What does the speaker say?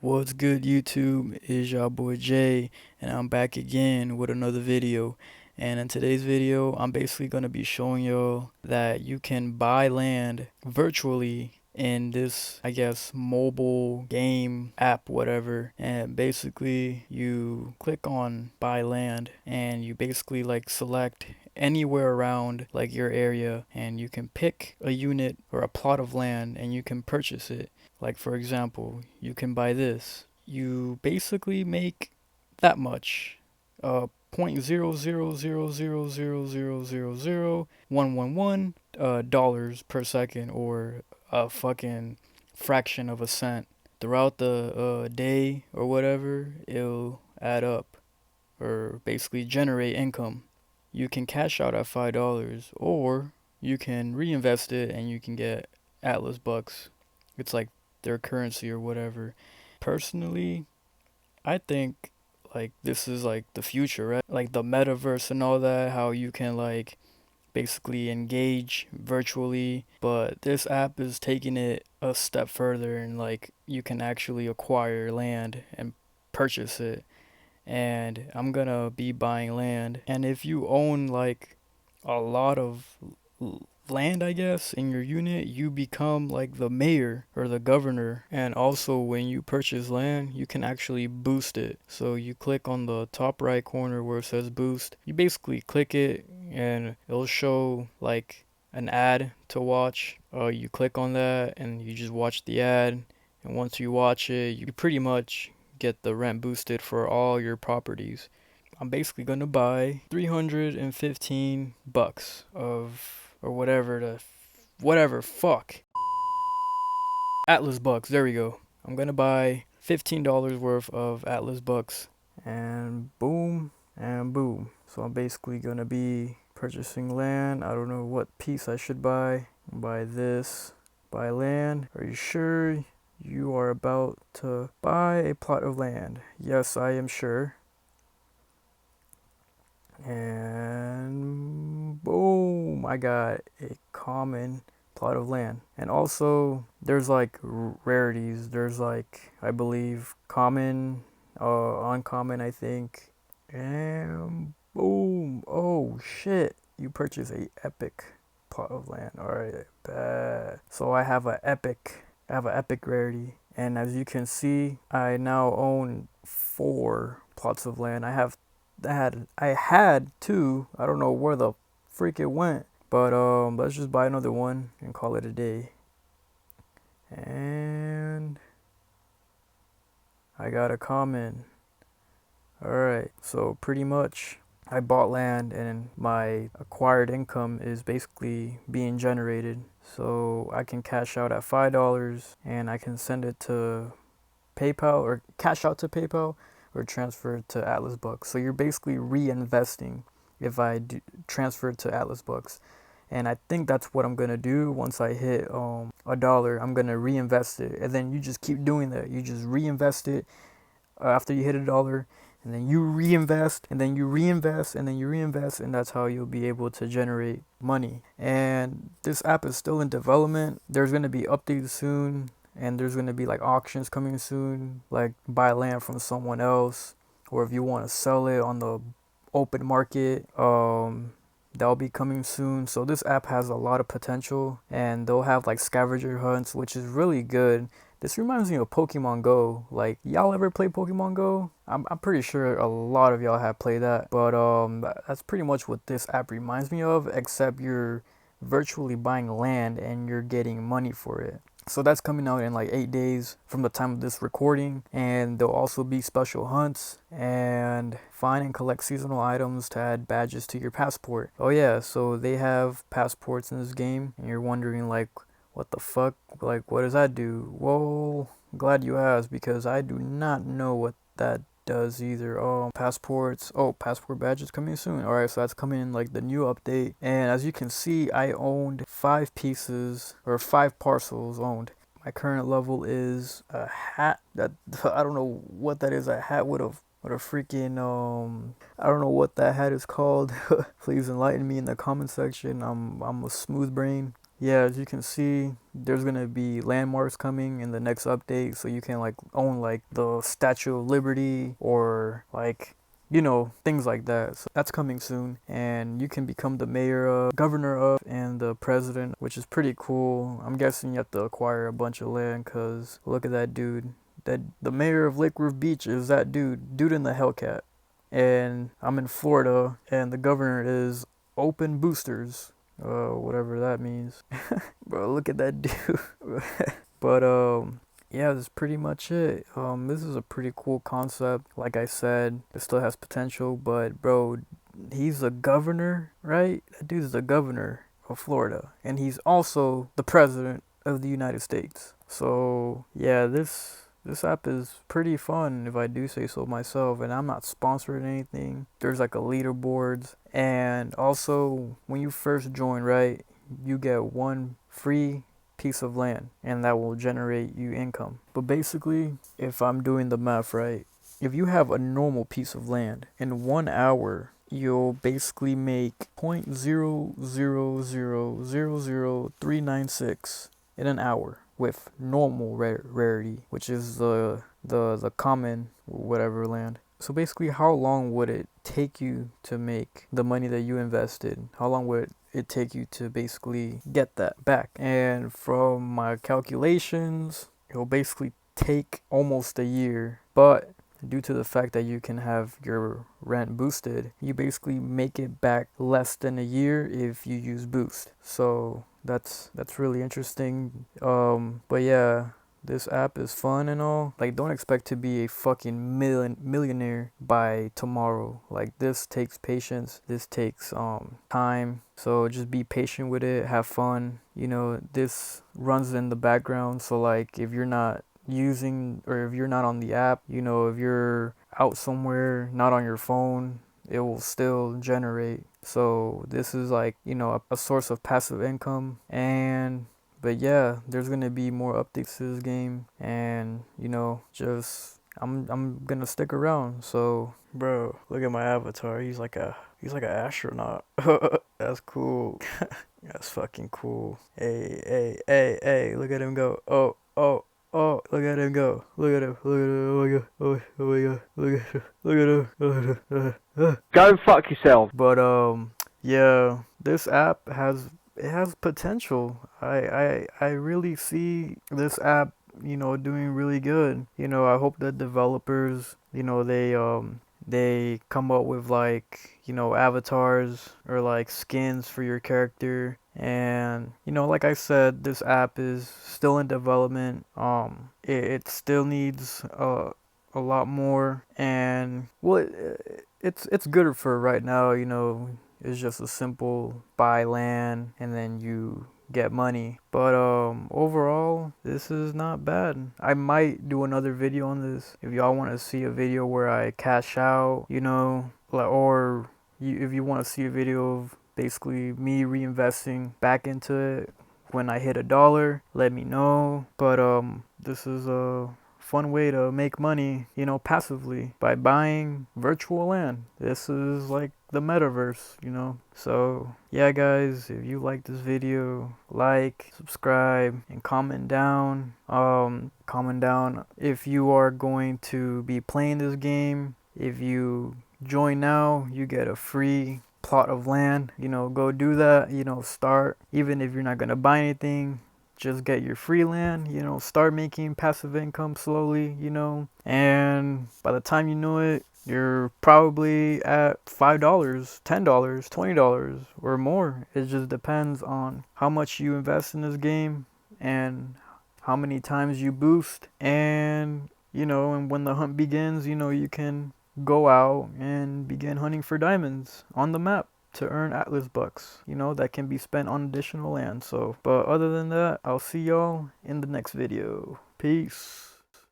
What's good, YouTube? Is y'all boy Jay, and I'm back again with another video. And in today's video, I'm basically gonna be showing y'all that you can buy land virtually in this, I guess, mobile game app, whatever. And basically, you click on buy land, and you basically like select anywhere around like your area, and you can pick a unit or a plot of land, and you can purchase it. Like, for example, you can buy this. You basically make that much. Point zero zero zero zero zero zero zero zero 111 dollars per second, or a fucking fraction of a cent. Throughout the day or whatever, it'll add up or basically generate income. You can cash out at $5, or you can reinvest it and you can get Atlas bucks. It's like their currency or whatever. Personally, I think like this is like the future, right? Like the metaverse and all that, how you can like basically engage virtually, but this app is taking it a step further, and like you can actually acquire land and purchase it. And I'm gonna be buying land. And if you own like a lot of land, I guess, in your unit, you become like the mayor or the governor. And also, when you purchase land, you can actually boost it. So you click on the top right corner where it says boost. You basically click it, and it'll show like an ad to watch. You click on that, and you just watch the ad. And once you watch it, you pretty much get the rent boosted for all your properties. I'm basically gonna buy 315 bucks of or whatever fuck Atlas bucks. There we go. I'm gonna buy $15 worth of Atlas bucks, and boom and boom. So I'm basically gonna be purchasing land. I don't know what piece I should buy. Buy this. Buy land. Are you sure you are about to buy a plot of land? Yes, I am sure. And boom, I got a common plot of land. And also, there's like rarities. There's like, I believe, common, uncommon, I think. And boom, oh shit, you purchase a epic plot of land. All right, bad. So I have an epic rarity. And as you can see, I now own 4 plots of land. I had two. I don't know where the freak it went. But let's just buy another one and call it a day. And I got a common. Alright, so pretty much I bought land, and my acquired income is basically being generated. So I can cash out at $5, and I can send it to PayPal, or cash out to PayPal, or transfer it to Atlas Bucks. So you're basically reinvesting if I do transfer it to Atlas Bucks. And I think that's what I'm gonna do once I hit a dollar. I'm gonna reinvest it, and then you just keep doing that. You just reinvest it after you hit a dollar, and then you reinvest, and then you reinvest, and then you reinvest, and that's how you'll be able to generate money. And this app is still in development. There's gonna be updates soon, and there's gonna be like auctions coming soon, like buy land from someone else, or if you want to sell it on the open market, that'll be coming soon. So this app has a lot of potential, and they'll have like scavenger hunts, which is really good. This reminds me of Pokemon Go. Like, y'all ever play Pokemon Go? I'm pretty sure a lot of y'all have played that. But that's pretty much what this app reminds me of, except you're virtually buying land and you're getting money for it. So that's coming out in like 8 days from the time of this recording. And there'll also be special hunts and find and collect seasonal items to add badges to your passport. Oh yeah, so they have passports in this game, and you're wondering like, what the fuck? Like, what does that do? Well, glad you asked, because I do not know what that does either. Passports. Oh, passport badges coming soon. Alright, so that's coming in like the new update. And as you can see, I owned 5 pieces, or 5 parcels owned. My current level is a hat. That I don't know what that is. A hat with a freaking I don't know what that hat is called. Please enlighten me in the comment section. I'm a smooth brain. yeah, as you can see, there's gonna be landmarks coming in the next update, so you can like own like the Statue of Liberty or like, you know, things like that. So that's coming soon, and you can become the mayor of, governor of, and the president, which is pretty cool. I'm guessing you have to acquire a bunch of land, cause look at that dude. That the mayor of Lake Roof Beach is that dude in the Hellcat. And I'm in Florida, and the governor is Open Boosters, whatever that means. Bro, look at that dude. But yeah, that's pretty much it. This is a pretty cool concept. Like I said, it still has potential, but bro, he's the governor, right? That dude's the governor of Florida, and he's also the president of the United States. So yeah, this app is pretty fun if I do say so myself, and I'm not sponsored or anything. There's like a leaderboards, and also when you first join, right, you get one free piece of land, and that will generate you income. But basically, if I'm doing the math right, if you have a normal piece of land in 1 hour, you'll basically make 0.0000396 in an hour with normal rarity, which is the common whatever land. So basically, how long would it take you to make the money that you invested? How long would it take you to basically get that back? And from my calculations, it'll basically take almost a year, but due to the fact that you can have your rent boosted, you basically make it back less than a year if you use Boost. So that's really interesting. But yeah, this app is fun and all. Like, don't expect to be a fucking millionaire by tomorrow. Like, this takes patience. This takes time. So just be patient with it. Have fun. You know, this runs in the background. So like, if you're not using, or if you're not on the app, you know, if you're out somewhere, not on your phone, it will still generate. So this is like, you know, a source of passive income. And but yeah, there's gonna be more updates to this game, and you know, just I'm gonna stick around. So bro, look at my avatar. He's like an astronaut. That's cool. That's fucking cool. Hey, look at him go. Oh, look at him go. Look at him. Oh my god. Look at him. Look at him. Go fuck yourself. But yeah, this app has potential. I really see this app, you know, doing really good. You know, I hope that developers, you know, they come up with like, you know, avatars or like skins for your character. And you know, like I said, this app is still in development. It still needs a lot more, and well, it's good for right now. You know, it's just a simple buy land and then you get money. But overall, this is not bad. I might do another video on this if y'all want to see a video where I cash out, you know, or if you want to see a video of basically me reinvesting back into it when I hit $1, let me know. But this is a fun way to make money, you know, passively by buying virtual land. This is like the metaverse, you know. So yeah guys, if you like this video, like, subscribe, and comment down. Comment down if you are going to be playing this game. If you join now, you get a free plot of land. You know, go do that. You know, start, even if you're not gonna buy anything, just get your free land, you know, start making passive income slowly, you know, and by the time you know it, you're probably at $5, $10, $20 or more. It just depends on how much you invest in this game and how many times you boost. And you know, and when the hunt begins, you know, you can go out and begin hunting for diamonds on the map to earn Atlas bucks, you know, that can be spent on additional land. So, but other than that, I'll see y'all in the next video. Peace.